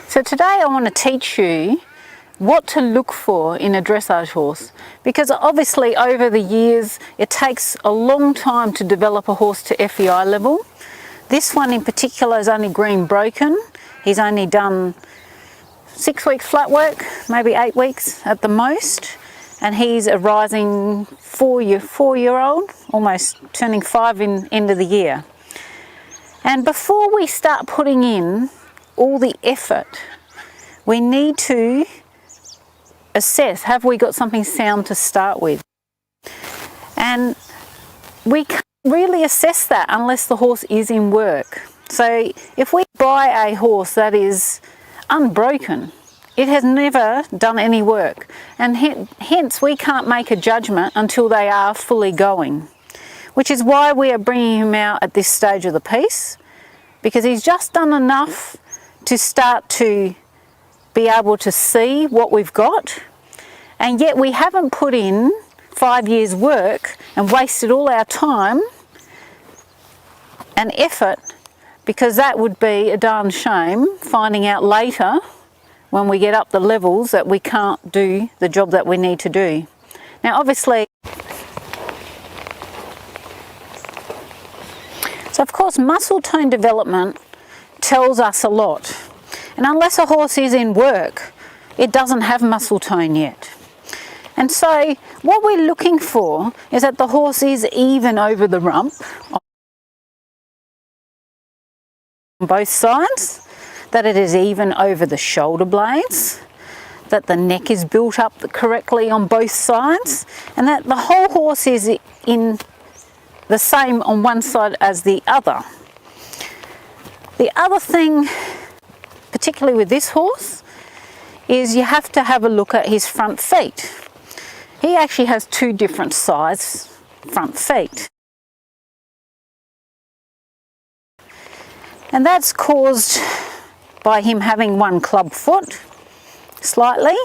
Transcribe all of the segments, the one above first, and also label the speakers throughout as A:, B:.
A: So today I want to teach you what to look for in a dressage horse, because obviously over the years it takes a long time to develop a horse to FEI level. This one in particular is only green broken. He's only done 6 weeks flat work, maybe 8 weeks at the most, and he's a rising four-year-old, almost turning 5 in end of the year. And before we start putting in all the effort, we need to assess, have we got something sound to start with? And we can't really assess that unless the horse is in work. So if we buy a horse that is unbroken, it has never done any work, and hence we can't make a judgment until they are fully going, which is why we are bringing him out at this stage of the piece, because he's just done enough to start to be able to see what we've got, and yet we haven't put in 5 years work and wasted all our time and effort, because that would be a darn shame finding out later when we get up the levels that we can't do the job that we need to do. Now obviously, so of course muscle tone development tells us a lot. And unless a horse is in work, it doesn't have muscle tone yet. And so what we're looking for is that the horse is even over the rump on both sides, that it is even over the shoulder blades, that the neck is built up correctly on both sides, and that the whole horse is in the same on one side as the other. The other thing, particularly with this horse, is you have to have a look at his front feet. He actually has 2 different size front feet. And that's caused by him having one club foot, slightly.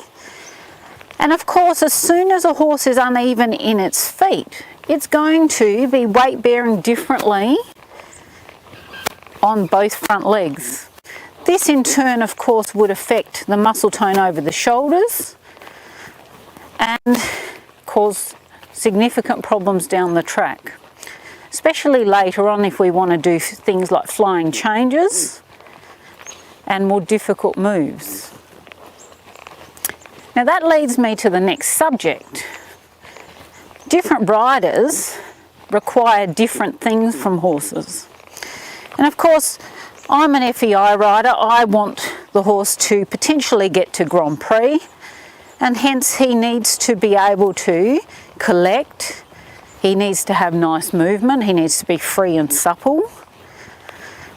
A: And of course, as soon as a horse is uneven in its feet, it's going to be weight bearing differently on both front legs. This in turn, of course, would affect the muscle tone over the shoulders and cause significant problems down the track, especially later on if we want to do things like flying changes and more difficult moves. Now that leads me to the next subject. Different riders require different things from horses. And of course, I'm an FEI rider. I want the horse to potentially get to Grand Prix, and hence he needs to be able to collect. He needs to have nice movement. He needs to be free and supple.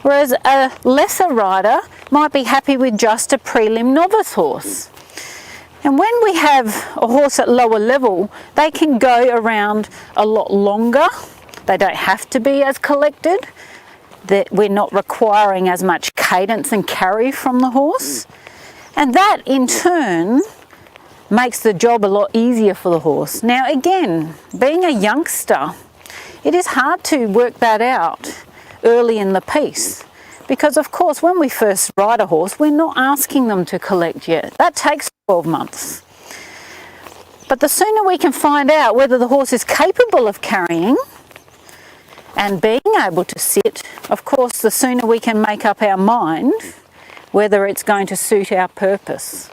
A: Whereas a lesser rider might be happy with just a prelim novice horse. And when we have a horse at lower level, they can go around a lot longer. They don't have to be as collected. That we're not requiring as much cadence and carry from the horse. And that in turn makes the job a lot easier for the horse. Now again, being a youngster, it is hard to work that out early in the piece, because of course when we first ride a horse, we're not asking them to collect yet. That takes 12 months. But the sooner we can find out whether the horse is capable of carrying and being able to sit, of course the sooner we can make up our mind whether it's going to suit our purpose.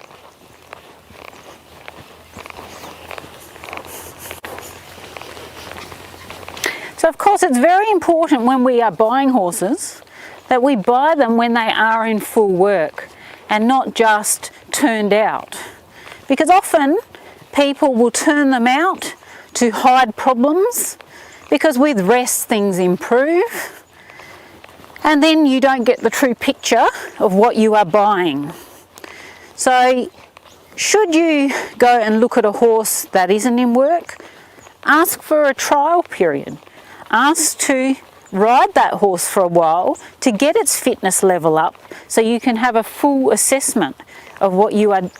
A: So of course it's very important when we are buying horses that we buy them when they are in full work and not just turned out. Because often people will turn them out to hide problems, because with rest things improve, and then you don't get the true picture of what you are buying. So should you go and look at a horse that isn't in work, ask for a trial period. Ask to ride that horse for a while to get its fitness level up, so you can have a full assessment of what you are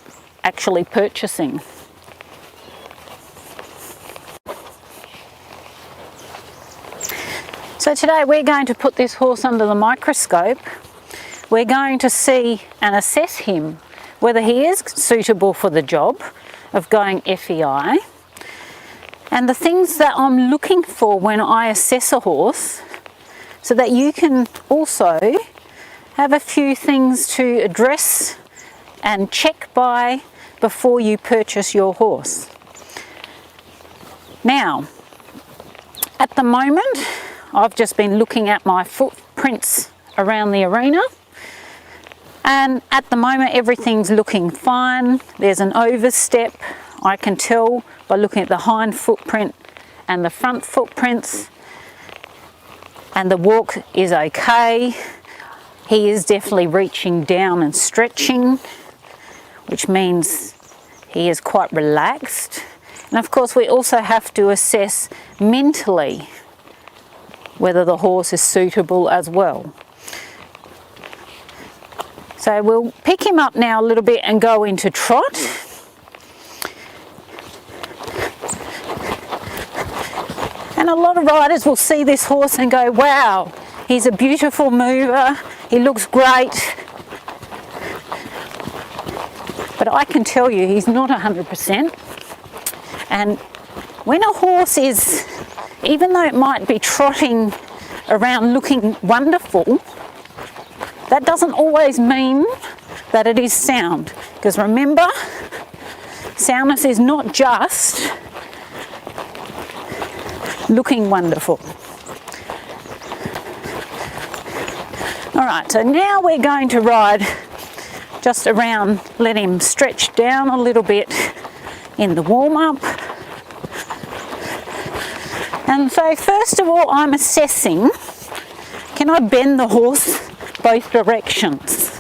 A: actually purchasing. So So today we're going to put this horse under the microscope. We're going to see and assess him, whether he is suitable for the job of going FEI, and the things that I'm looking for when I assess a horse, so that you can also have a few things to address and check by before you purchase your horse. Now, at the moment, I've just been looking at my footprints around the arena, and at the moment everything's looking fine. There's an overstep, I can tell by looking at the hind footprint and the front footprints, and the walk is okay. He is definitely reaching down and stretching, which means he is quite relaxed. And of course we also have to assess mentally whether the horse is suitable as well. So we'll pick him up now a little bit and go into trot. And a lot of riders will see this horse and go, wow, he's a beautiful mover, he looks great. But I can tell you he's not 100%. And when a horse is, even though it might be trotting around looking wonderful, that doesn't always mean that it is sound. Because remember, soundness is not just looking wonderful. Alright, so now we're going to ride just around, let him stretch down a little bit in the warm-up. And so first of all, I'm assessing, can I bend the horse both directions?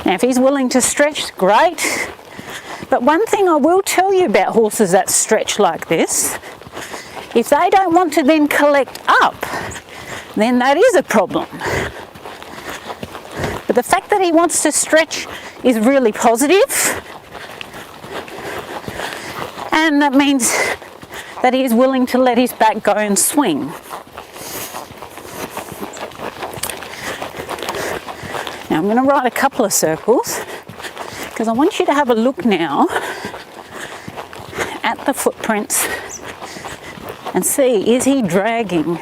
A: Now if he's willing to stretch, great. But one thing I will tell you about horses that stretch like this, if they don't want to then collect up, then that is a problem. But the fact that he wants to stretch is really positive, and that means that he is willing to let his back go and swing. Now I'm going to ride a couple of circles because I want you to have a look now at the footprints and see, is he dragging?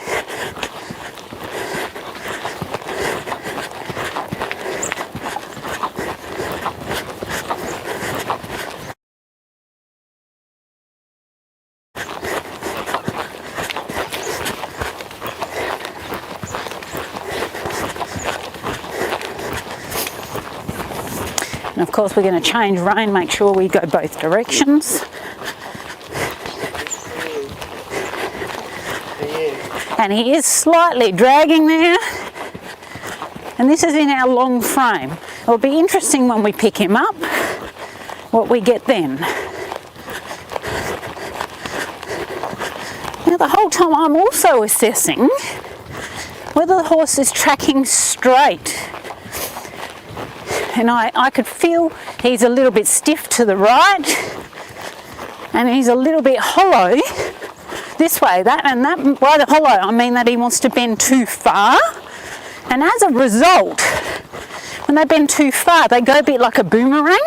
A: And of course we're going to change rein, make sure we go both directions. And he is slightly dragging there. And this is in our long frame. It'll be interesting when we pick him up, what we get then. Now the whole time I'm also assessing whether the horse is tracking straight. And I could feel he's a little bit stiff to the right, and he's a little bit hollow this way. And by the hollow, I mean that he wants to bend too far. And as a result, when they bend too far, they go a bit like a boomerang.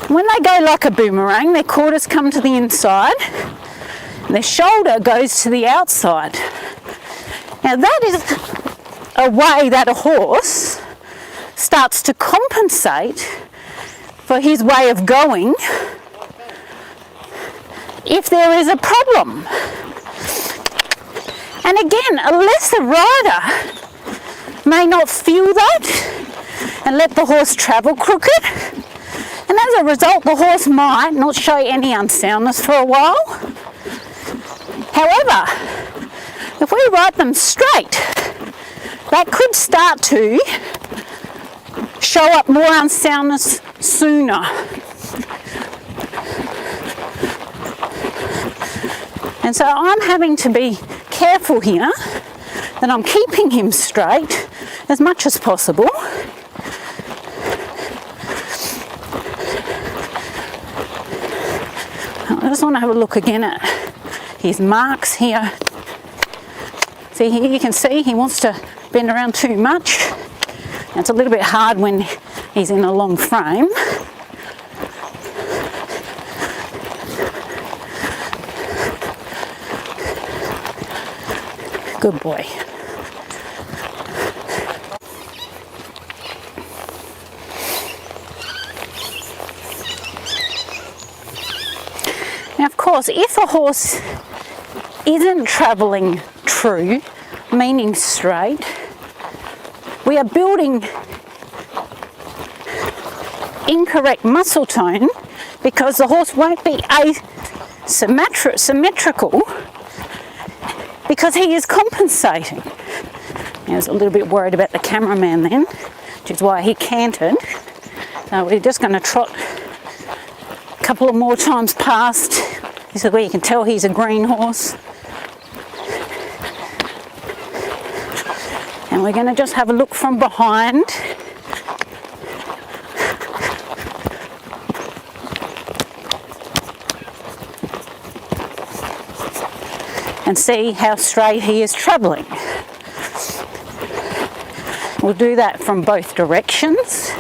A: When they go like a boomerang, their quarters come to the inside, and their shoulder goes to the outside. Now that is a way that a horse starts to compensate for his way of going if there is a problem. And again, a lesser rider may not feel that and let the horse travel crooked, and as a result the horse might not show any unsoundness for a while. However, if we ride them straight, that could start to show up more unsoundness sooner. And so I'm having to be careful here that I'm keeping him straight as much as possible. I just want to have a look again at his marks here. See, here you can see he wants to bend around too much. And it's a little bit hard when he's in a long frame. Good boy. Now, of course, if a horse isn't travelling true, meaning straight, we are building incorrect muscle tone because the horse won't be symmetrical because he is compensating. I was a little bit worried about the cameraman then, which is why he cantered. So we're just going to trot a couple of more times past. This is where you can tell he's a green horse. And we're going to just have a look from behind. And see how straight he is travelling. We'll do that from both directions.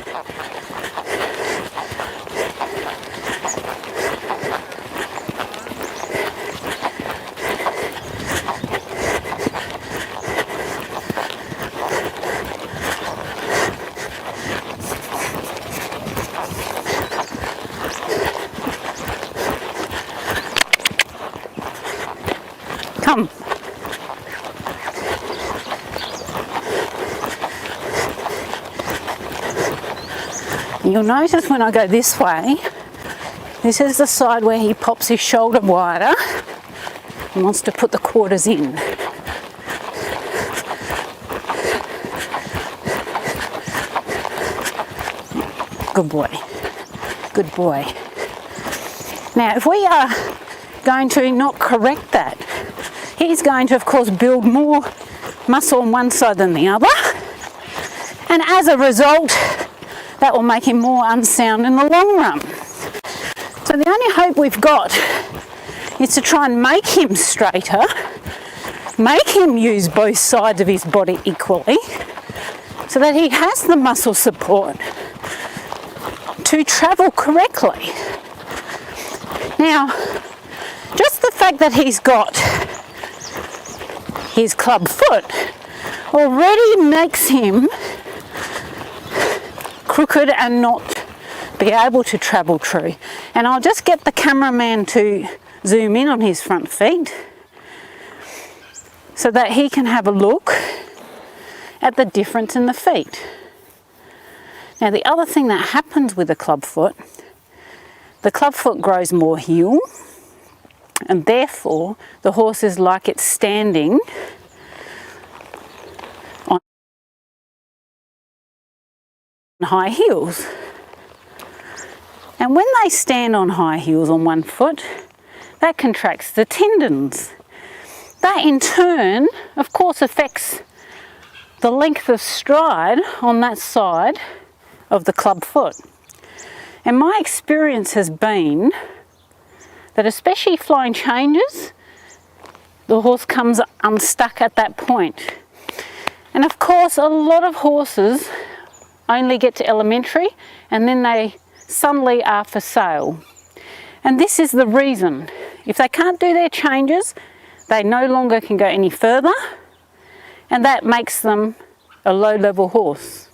A: Come. You'll notice when I go this way, this is the side where he pops his shoulder wider and wants to put the quarters in. Good boy. Good boy. Now, if we are going to not correct that, he's going to, of course, build more muscle on one side than the other. And as a result, that will make him more unsound in the long run. So the only hope we've got is to try and make him straighter, make him use both sides of his body equally, so that he has the muscle support to travel correctly. Now, just the fact that he's got his club foot already makes him crooked and not be able to travel true. And I'll just get the cameraman to zoom in on his front feet so that he can have a look at the difference in the feet. Now, the other thing that happens with the club foot grows more heel, and therefore the horse is like it's standing on high heels. And when they stand on high heels on one foot, that contracts the tendons. That in turn, of course, affects the length of stride on that side of the club foot. And my experience has been that especially flying changes, the horse comes unstuck at that point. And of course, a lot of horses only get to elementary and then they suddenly are for sale. And this is the reason. If they can't do their changes, they no longer can go any further, and that makes them a low-level horse.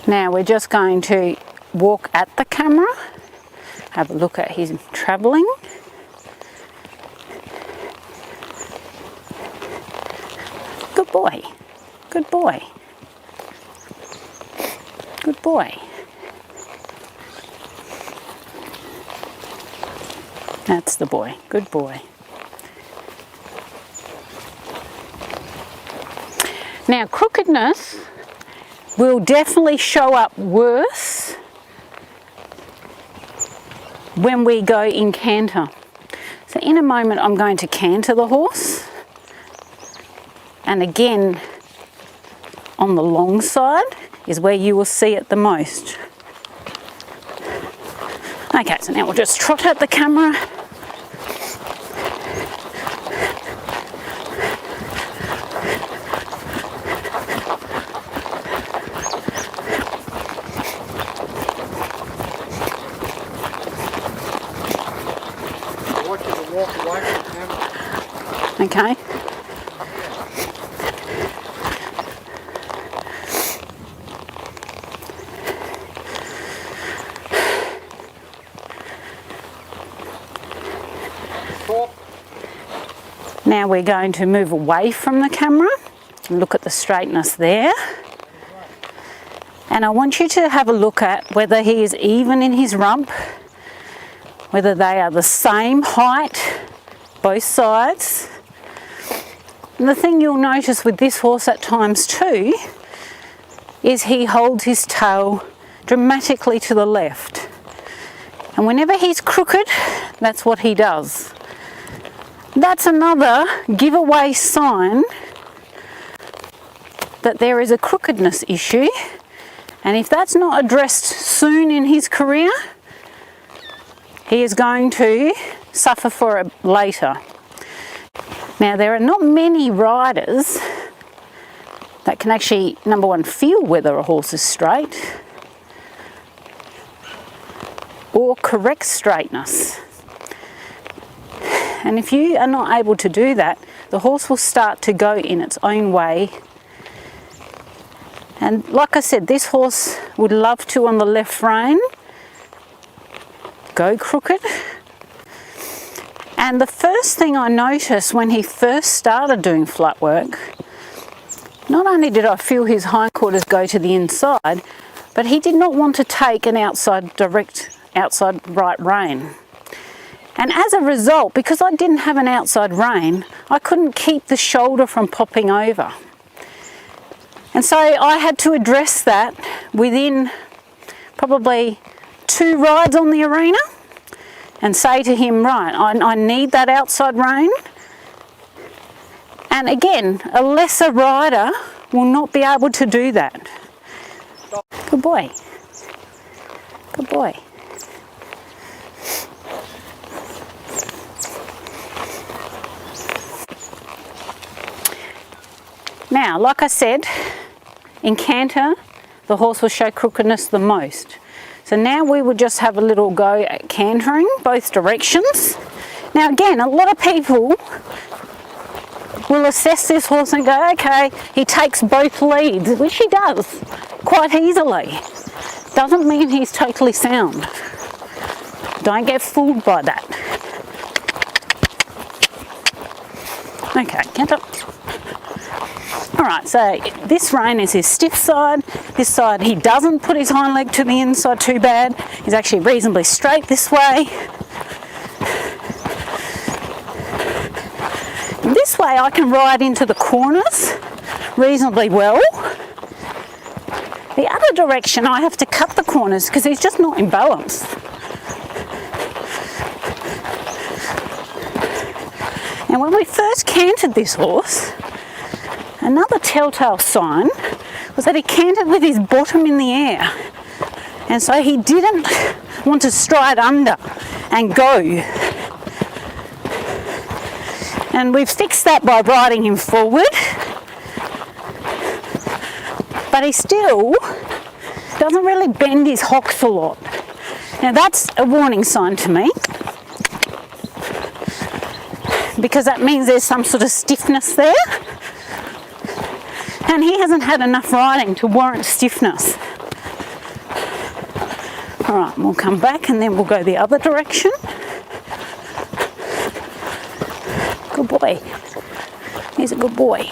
A: Now we're just going to walk at the camera, have a look at his travelling. Good boy, good boy, good boy. That's the boy, good boy. Now, crookedness will definitely show up worse when we go in canter. So in a moment I'm going to canter the horse, and again on the long side is where you will see it the most. Okay, so now we'll just trot at the camera. Okay. Now we're going to move away from the camera and look at the straightness there. And I want you to have a look at whether he is even in his rump, whether they are the same height, both sides. And the thing you'll notice with this horse at times too is he holds his tail dramatically to the left. And whenever he's crooked, that's what he does. That's another giveaway sign that there is a crookedness issue, and if that's not addressed soon in his career, he is going to suffer for it later. Now, there are not many riders that can actually, number one, feel whether a horse is straight or correct straightness. And if you are not able to do that, the horse will start to go in its own way. And like I said, this horse would love to, on the left rein, go crooked. And the first thing I noticed when he first started doing flat work, not only did I feel his hindquarters go to the inside, but he did not want to take an outside right rein. And as a result, because I didn't have an outside rein, I couldn't keep the shoulder from popping over. And so I had to address that within probably 2 rides on the arena and say to him, right, I need that outside rein. And again, a lesser rider will not be able to do that. Good boy. Good boy. Now, like I said, in canter, the horse will show crookedness the most. So now we will just have a little go at cantering both directions. Now again, a lot of people will assess this horse and go, okay, he takes both leads, which he does quite easily. Doesn't mean he's totally sound. Don't get fooled by that. Okay, Canter. Alright, so this rein is his stiff side. This side he doesn't put his hind leg to the inside too bad. He's actually reasonably straight this way. And this way I can ride into the corners reasonably well. The other direction I have to cut the corners because he's just not in balance. And when we first cantered this horse, another telltale sign was that he cantered with his bottom in the air. And so he didn't want to stride under and go. And we've fixed that by riding him forward. But he still doesn't really bend his hocks a lot. Now that's a warning sign to me, because that means there's some sort of stiffness there. And he hasn't had enough riding to warrant stiffness. Alright, we'll come back and then we'll go the other direction. Good boy. He's a good boy.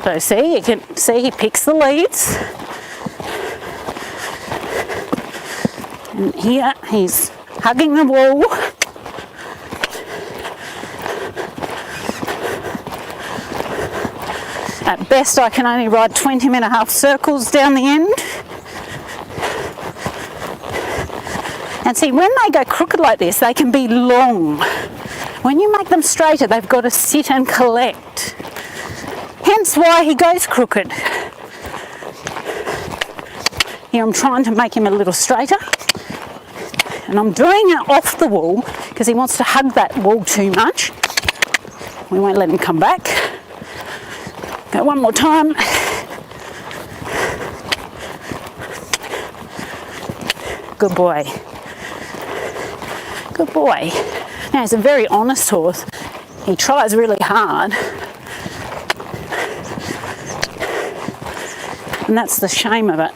A: So see, you can see he picks the leads. And here he's hugging the wall. At best I can only ride 20.5 circles down the end. And see, when they go crooked like this, they can be long. When you make them straighter, they've got to sit and collect. Hence why he goes crooked. Here I'm trying to make him a little straighter. And I'm doing it off the wall because he wants to hug that wall too much. We won't let him come back. Go one more time. Good boy. Good boy. Now he's a very honest horse. He tries really hard. And that's the shame of it.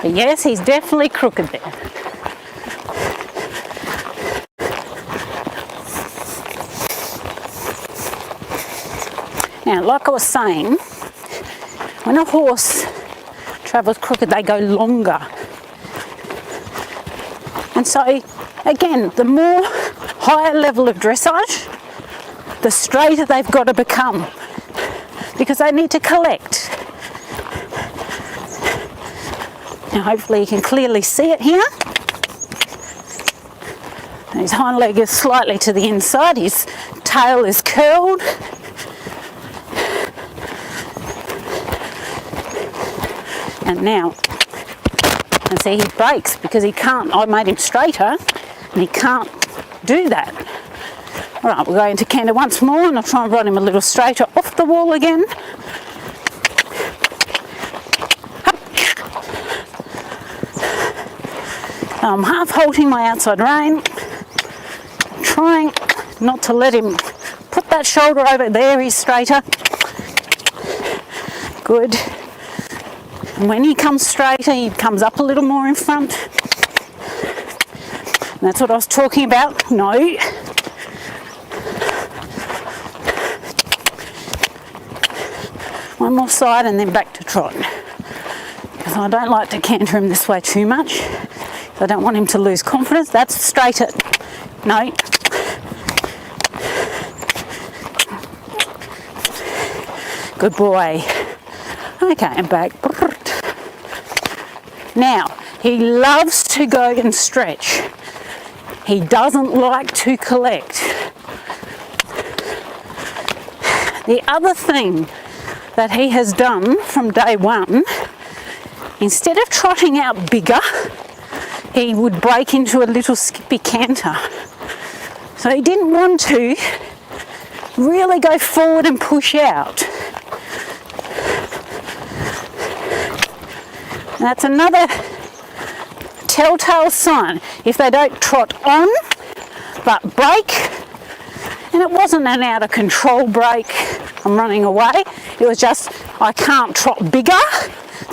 A: But yes, he's definitely crooked there. Now, like I was saying, when a horse travels crooked, they go longer. And so, again, the more higher level of dressage, the straighter they've got to become, because they need to collect. Now, hopefully you can clearly see it here. His hind leg is slightly to the inside, his tail is curled. And now, and see, he breaks because he can't. I made him straighter and he can't do that. All right, we'll go into canter once more and I'll try and ride him a little straighter off the wall again. I'm half halting my outside rein, trying not to let him put that shoulder over there. He's straighter. Good. And when he comes straighter, he comes up a little more in front. And that's what I was talking about. No. One more side and then back to trot. Because I don't like to canter him this way too much. I don't want him to lose confidence. That's straighter. No. Good boy. Okay, and back. Now, he loves to go and stretch. He doesn't like to collect. The other thing that he has done from day one, instead of trotting out bigger, he would break into a little skippy canter. So he didn't want to really go forward and push out. And that's another telltale sign. If they don't trot on, but break, and it wasn't an out of control break, I'm running away. It was just, I can't trot bigger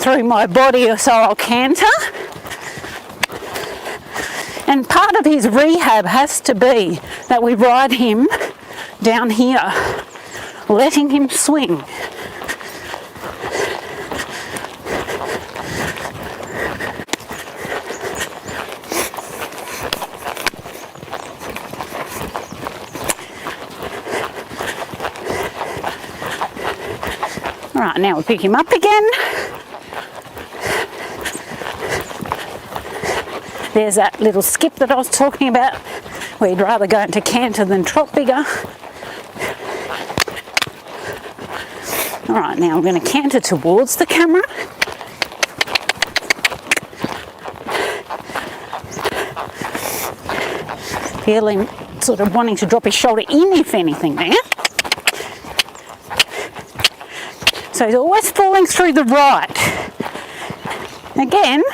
A: through my body, so I'll canter. And part of his rehab has to be that we ride him down here, letting him swing. Right, now we'll pick him up again. There's that little skip that I was talking about, where you'd rather go into canter than trot bigger. All right, now I'm going to canter towards the camera. Feel him sort of wanting to drop his shoulder in, if anything, there. So he's always falling through the right. Again,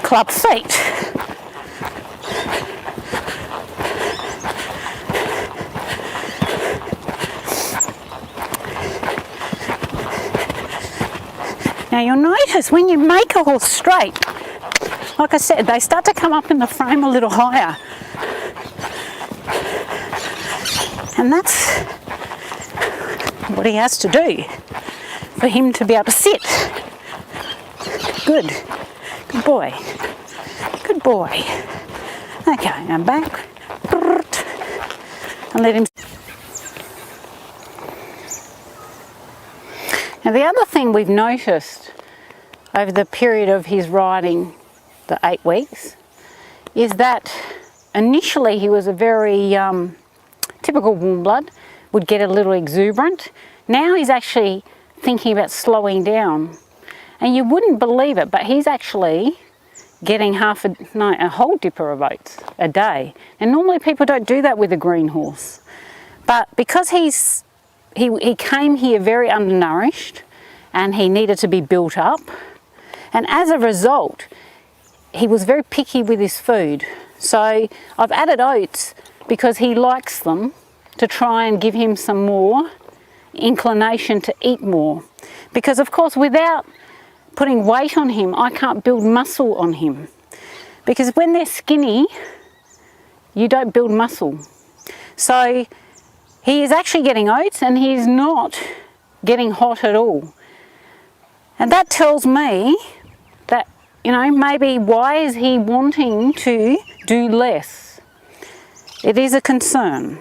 A: club feet. Now you'll notice when you make a horse straight, like I said, they start to come up in the frame a little higher. And that's what he has to do for him to be able to sit. Good. Good boy. Good boy. Okay, now back. And let him. Now the other thing we've noticed over the period of his riding, the 8 weeks, is that initially he was a very typical warm blood, would get a little exuberant. Now he's actually thinking about slowing down. And you wouldn't believe it, but he's actually getting a whole dipper of oats a day. And normally people don't do that with a green horse. But because he came here very undernourished and he needed to be built up, and as a result, he was very picky with his food. So I've added oats because he likes them, to try and give him some more inclination to eat more. Because of course, without putting weight on him, I can't build muscle on him. Because when they're skinny, you don't build muscle. So he is actually getting oats and he's not getting hot at all. And that tells me that, you know, maybe why is he wanting to do less? It is a concern.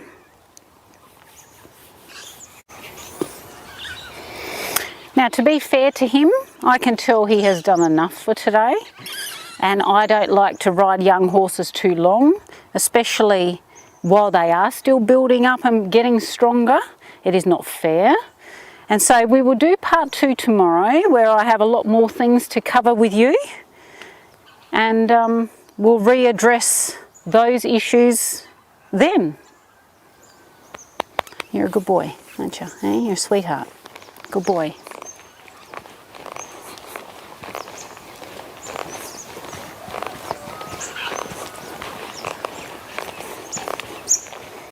A: Now, to be fair to him, I can tell he has done enough for today, and I don't like to ride young horses too long, especially while they are still building up and getting stronger. It is not fair. And so we will do part 2 tomorrow, where I have a lot more things to cover with you, and we'll readdress those issues then. You're a good boy, aren't you? You're a sweetheart. Good boy.